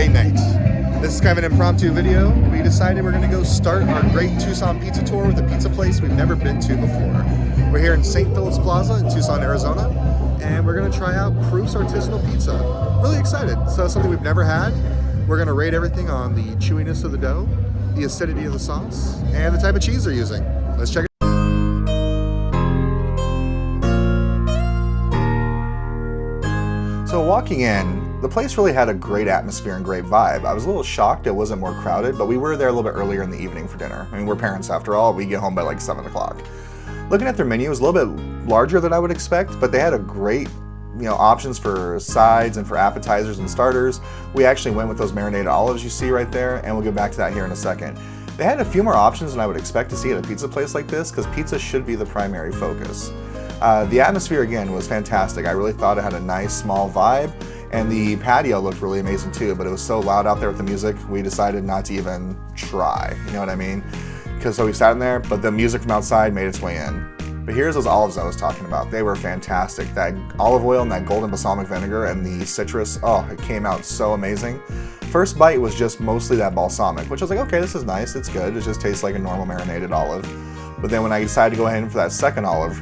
Wednesday night. This is kind of an impromptu video. We decided we're going to go start our great Tucson pizza tour with a pizza place we've never been to before. We're here in St. Philip's Plaza in Tucson, Arizona, and we're going to try out Proof's Artisanal Pizza. Really excited. So something we've never had. We're going to rate everything on the chewiness of the dough, the acidity of the sauce, and the type of cheese they're using. Let's check it out. So walking in, the place really had a great atmosphere and great vibe. I was a little shocked it wasn't more crowded, but we were there a little bit earlier in the evening for dinner. I mean, we're parents after all. We get home by like 7 o'clock. Looking at their menu, it was a little bit larger than I would expect, but they had a great, options for sides and for appetizers and starters. We actually went with those marinated olives you see right there, and we'll get back to that here in a second. They had a few more options than I would expect to see at a pizza place like this, because pizza should be the primary focus. The atmosphere, again, was fantastic. I really thought it had a nice, small vibe, and the patio looked really amazing too, but it was so loud out there with the music, we decided not to even try, you know what I mean? So we sat in there, but the music from outside made its way in. But here's those olives I was talking about. They were fantastic. That olive oil and that golden balsamic vinegar and the citrus, it came out so amazing. First bite was just mostly that balsamic, which I was like, okay, this is nice, it's good. It just tastes like a normal marinated olive. But then when I decided to go ahead for that second olive,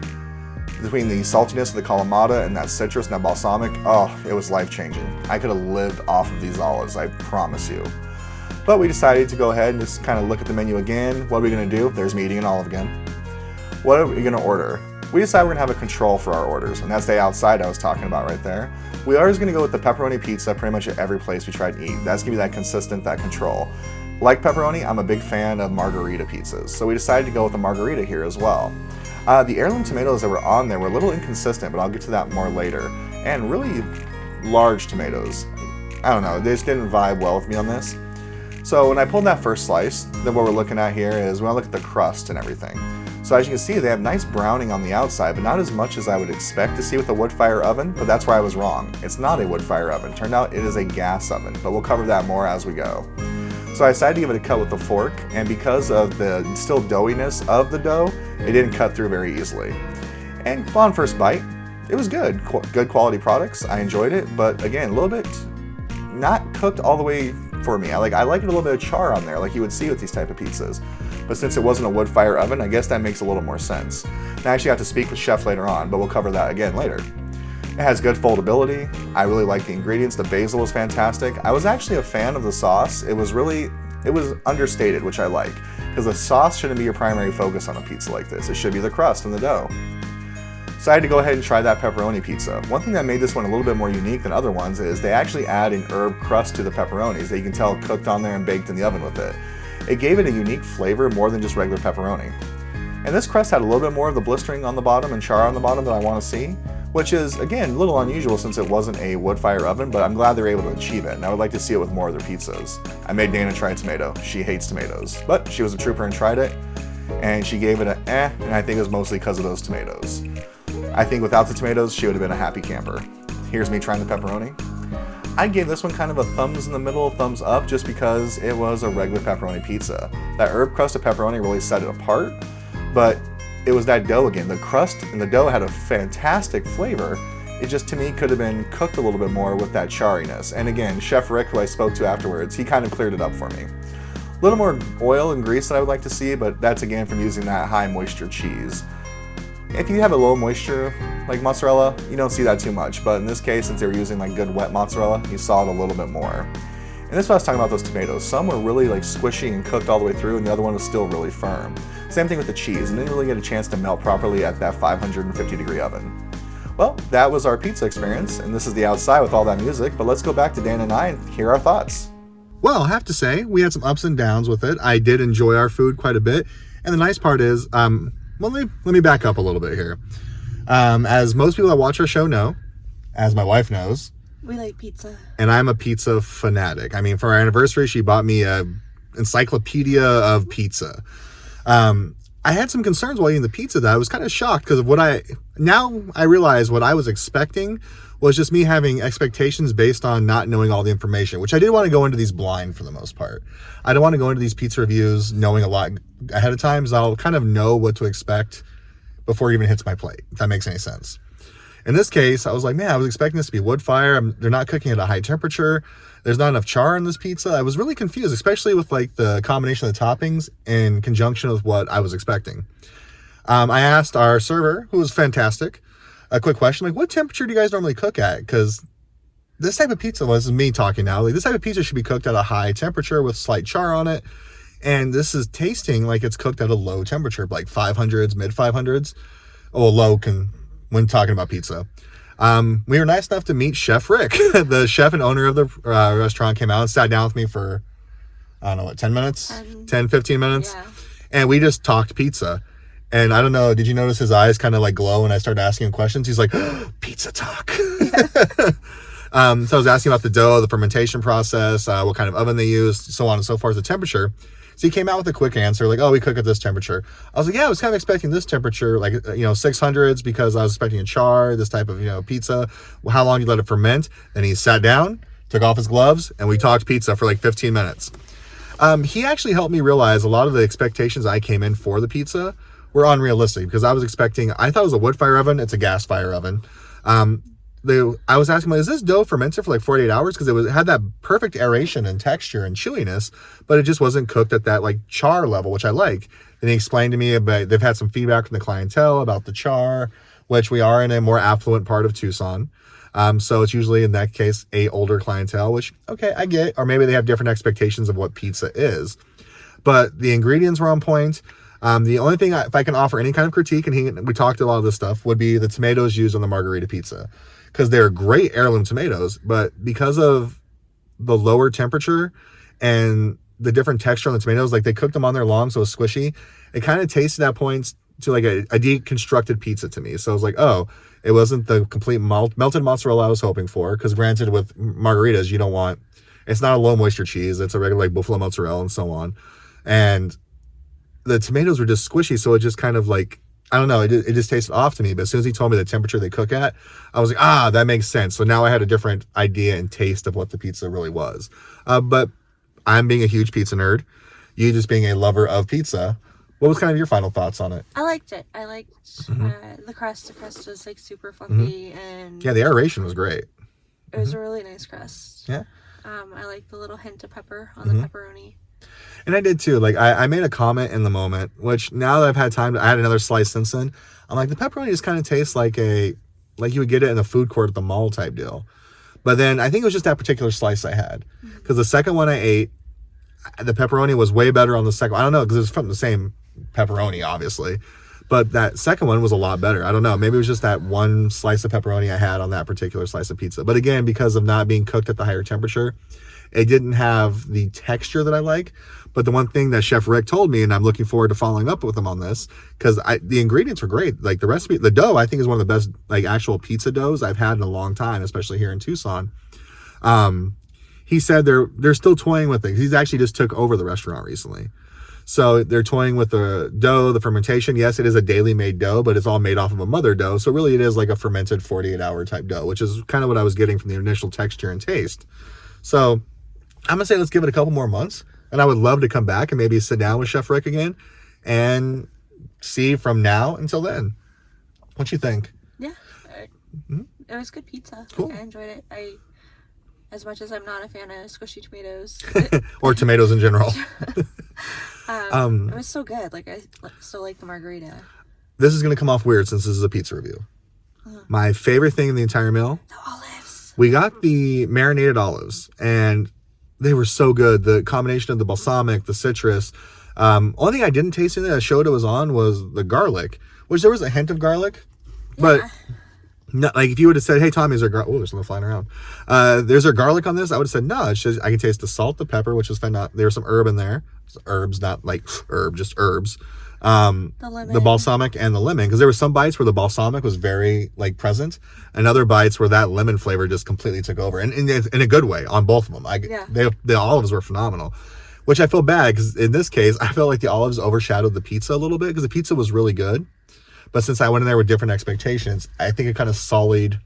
between the saltiness of the Kalamata and that citrus and that balsamic, it was life-changing. I could have lived off of these olives, I promise you. But we decided to go ahead and just kind of look at the menu again. What are we going to do? There's me eating an olive again. What are we going to order? We decided we're going to have a control for our orders, and that's the outside I was talking about right there. We are just going to go with the pepperoni pizza pretty much at every place we try to eat. That's going to be that consistent, that control. Like pepperoni, I'm a big fan of margarita pizzas, so we decided to go with the margarita here as well. The heirloom tomatoes that were on there were a little inconsistent, but I'll get to that more later. And really large tomatoes. I don't know, they just didn't vibe well with me on this. So when I pulled that first slice, then what we're looking at here is when I look at the crust and everything. So as you can see, they have nice browning on the outside, but not as much as I would expect to see with a wood fire oven, but that's where I was wrong. It's not a wood fire oven. Turned out it is a gas oven, but we'll cover that more as we go. So I decided to give it a cut with the fork, and because of the still doughiness of the dough, it didn't cut through very easily. And on first bite, it was good. Good quality products. I enjoyed it, but again, a little bit not cooked all the way for me. I like a little bit of char on there, like you would see with these type of pizzas. But since it wasn't a wood fire oven, I guess that makes a little more sense. And I actually got to speak with Chef later on, but we'll cover that again later. It has good foldability. I really like the ingredients. The basil was fantastic. I was actually a fan of the sauce. It was understated, which I like, because the sauce shouldn't be your primary focus on a pizza like this. It should be the crust and the dough. So I had to go ahead and try that pepperoni pizza. One thing that made this one a little bit more unique than other ones is they actually add an herb crust to the pepperonis that you can tell cooked on there and baked in the oven with it. It gave it a unique flavor more than just regular pepperoni. And this crust had a little bit more of the blistering on the bottom and char on the bottom that I want to see, which is, again, a little unusual since it wasn't a wood fire oven, but I'm glad they were able to achieve it, and I would like to see it with more of their pizzas. I made Dana try a tomato. She hates tomatoes, but she was a trooper and tried it, and she gave it an and I think it was mostly because of those tomatoes. I think without the tomatoes, she would have been a happy camper. Here's me trying the pepperoni. I gave this one kind of a thumbs in the middle, thumbs up, just because it was a regular pepperoni pizza. That herb crust of pepperoni really set it apart, but it was that dough again. The crust and the dough had a fantastic flavor. It just, to me, could have been cooked a little bit more with that chariness. And again, Chef Rick, who I spoke to afterwards, he kind of cleared it up for me. A little more oil and grease that I would like to see, but that's again from using that high moisture cheese. If you have a low moisture, like mozzarella, you don't see that too much. But in this case, since they were using like good wet mozzarella, you saw it a little bit more. And that's what I was talking about, those tomatoes. Some were really like squishy and cooked all the way through, and the other one was still really firm. Same thing with the cheese, and didn't really get a chance to melt properly at that 550-degree oven. Well, that was our pizza experience, and this is the outside with all that music, but let's go back to Dan and I and hear our thoughts. Well, I have to say, we had some ups and downs with it. I did enjoy our food quite a bit, and the nice part is, let me back up a little bit here. As most people that watch our show know, as my wife knows, we like pizza. And I'm a pizza fanatic. I mean, for our anniversary, she bought me a encyclopedia of pizza. I had some concerns while eating the pizza that I was kind of shocked because of now I realize what I was expecting was just me having expectations based on not knowing all the information, which I did want to go into these blind for the most part. I don't want to go into these pizza reviews knowing a lot ahead of time, so I'll kind of know what to expect before it even hits my plate, if that makes any sense. In this case, I was like, man, I was expecting this to be wood fire. They're not cooking at a high temperature. There's not enough char in this pizza. I was really confused, especially with like the combination of the toppings in conjunction with what I was expecting. I asked our server, who was fantastic, a quick question, like, what temperature do you guys normally cook at? Because this type of pizza, well, this is me talking now, like this type of pizza should be cooked at a high temperature with slight char on it. And this is tasting like it's cooked at a low temperature, like 500s, mid 500s. Oh, low when talking about pizza. We were nice enough to meet Chef Rick. The chef and owner of the restaurant came out and sat down with me for, I don't know, what, 10 minutes? 10, 15 minutes? Yeah. And we just talked pizza. And I don't know, did you notice his eyes kind of like glow when I started asking him questions? He's like, pizza talk. So I was asking about the dough, the fermentation process, what kind of oven they used, so on and so forth, the temperature. So he came out with a quick answer, like, oh, we cook at this temperature. I was like, yeah, I was kind of expecting this temperature, like, 600s, because I was expecting a char, this type of, pizza. Well, how long do you let it ferment? And he sat down, took off his gloves, and we talked pizza for like 15 minutes. He actually helped me realize a lot of the expectations I came in for the pizza were unrealistic, because I thought it was a wood fire oven. It's a gas fire oven. I was asking, is this dough fermented for like 48 hours? Because it had that perfect aeration and texture and chewiness, but it just wasn't cooked at that like char level, which I like. Then he explained to me about, they've had some feedback from the clientele about the char, which we are in a more affluent part of Tucson. So it's usually in that case, a older clientele, which, okay, I get, or maybe they have different expectations of what pizza is, but the ingredients were on point. The only thing, if I can offer any kind of critique, and we talked a lot of this stuff, would be the tomatoes used on the margarita pizza. Because they're great heirloom tomatoes, but because of the lower temperature and the different texture on the tomatoes, like they cooked them on there long, so it was squishy. It kind of tasted at points to like a deconstructed pizza to me. So I was like, oh, it wasn't the complete melted mozzarella I was hoping for. Because granted, with margaritas, it's not a low moisture cheese. It's a regular like buffalo mozzarella and so on. And the tomatoes were just squishy, so it just kind of like, I don't know, it just tasted off to me. But as soon as he told me the temperature they cook at, I was like, that makes sense. So now I had a different idea and taste of what the pizza really was. But I'm being a huge pizza nerd. You just being a lover of pizza. What was kind of your final thoughts on it? I liked it. I liked the crust. The crust was like super fluffy and... Yeah, the aeration was great. It was a really nice crust. Yeah. I liked the little hint of pepper on the pepperoni. And I did too. Like I made a comment in the moment, which now that I've had time, I had another slice since then. I'm like, the pepperoni just kind of tastes like you would get it in a food court at the mall type deal. But then I think it was just that particular slice I had, because the second one I ate, the pepperoni was way better on the second. I don't know, because it was from the same pepperoni, obviously, but that second one was a lot better. I don't know. Maybe it was just that one slice of pepperoni I had on that particular slice of pizza. But again, because of not being cooked at the higher temperature, it didn't have the texture that I like. But the one thing that Chef Rick told me, and I'm looking forward to following up with him on this, because the ingredients were great. Like the recipe, the dough, I think is one of the best like actual pizza doughs I've had in a long time, especially here in Tucson. He said they're still toying with it. He's actually just took over the restaurant recently. So they're toying with the dough, the fermentation. Yes, it is a daily made dough, but it's all made off of a mother dough. So really it is like a fermented 48-hour type dough, which is kind of what I was getting from the initial texture and taste. So I'm going to say let's give it a couple more months. And I would love to come back and maybe sit down with Chef Rick again and see from now until then. What you think? Yeah. It was good pizza. Cool. Like, I enjoyed it. As much as I'm not a fan of squishy tomatoes. Or tomatoes in general. It was so good. Like, I still like the margarita. This is going to come off weird since this is a pizza review. My favorite thing in the entire meal. The olives. We got the marinated olives, and they were so good. The combination of the balsamic, the citrus. Only thing I didn't taste in that showed it was on was the garlic, which there was a hint of garlic, but not, like if you would have said, hey, Tommy, is there garlic? Oh, there's something flying around. There's there garlic on this? I would have said, no, it's just, I can taste the salt, the pepper, which was phenomenal. There was some herb in there. Herbs, not like herb, just herbs. The balsamic and the lemon, because there were some bites where the balsamic was very like present, and other bites where that lemon flavor just completely took over, and in a good way on both of them. The olives were phenomenal, which I feel bad because in this case I felt like the olives overshadowed the pizza a little bit, because the pizza was really good, but since I went in there with different expectations, I think it kind of sullied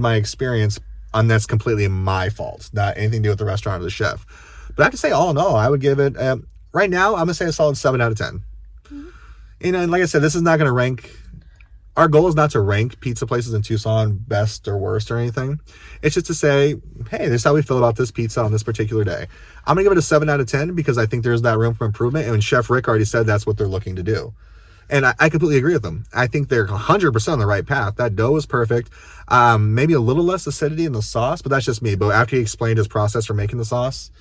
my experience, and that's completely my fault, not anything to do with the restaurant or the chef. But I have to say, all in all, I would give it right now, I'm gonna say a solid 7 out of 10. And like I said, this is not gonna rank our goal is not to rank pizza places in Tucson best or worst or anything. It's just to say, hey, this is how we feel about this pizza on this particular day. I'm going to give it a 7 out of 10 because I think there's that room for improvement. And Chef Rick already said that's what they're looking to do. And I completely agree with them. I think they're 100% on the right path. That dough is perfect. Maybe a little less acidity in the sauce, but that's just me. But after he explained his process for making the sauce,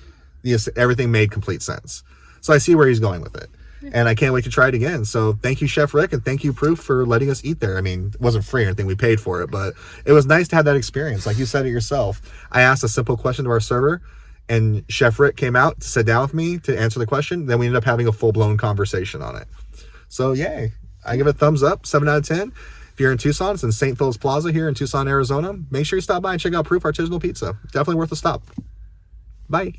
everything made complete sense. So I see where he's going with it. And I can't wait to try it again. So thank you, Chef Rick, and thank you, Proof, for letting us eat there. I mean, it wasn't free or anything. We paid for it, but it was nice to have that experience. Like you said it yourself. I asked a simple question to our server, and Chef Rick came out to sit down with me to answer the question. Then we ended up having a full-blown conversation on it. So yay. I give it a thumbs up, 7 out of 10. If you're in Tucson, it's in St. Philip's Plaza here in Tucson, Arizona. Make sure you stop by and check out Proof Artisanal Pizza. Definitely worth a stop. Bye.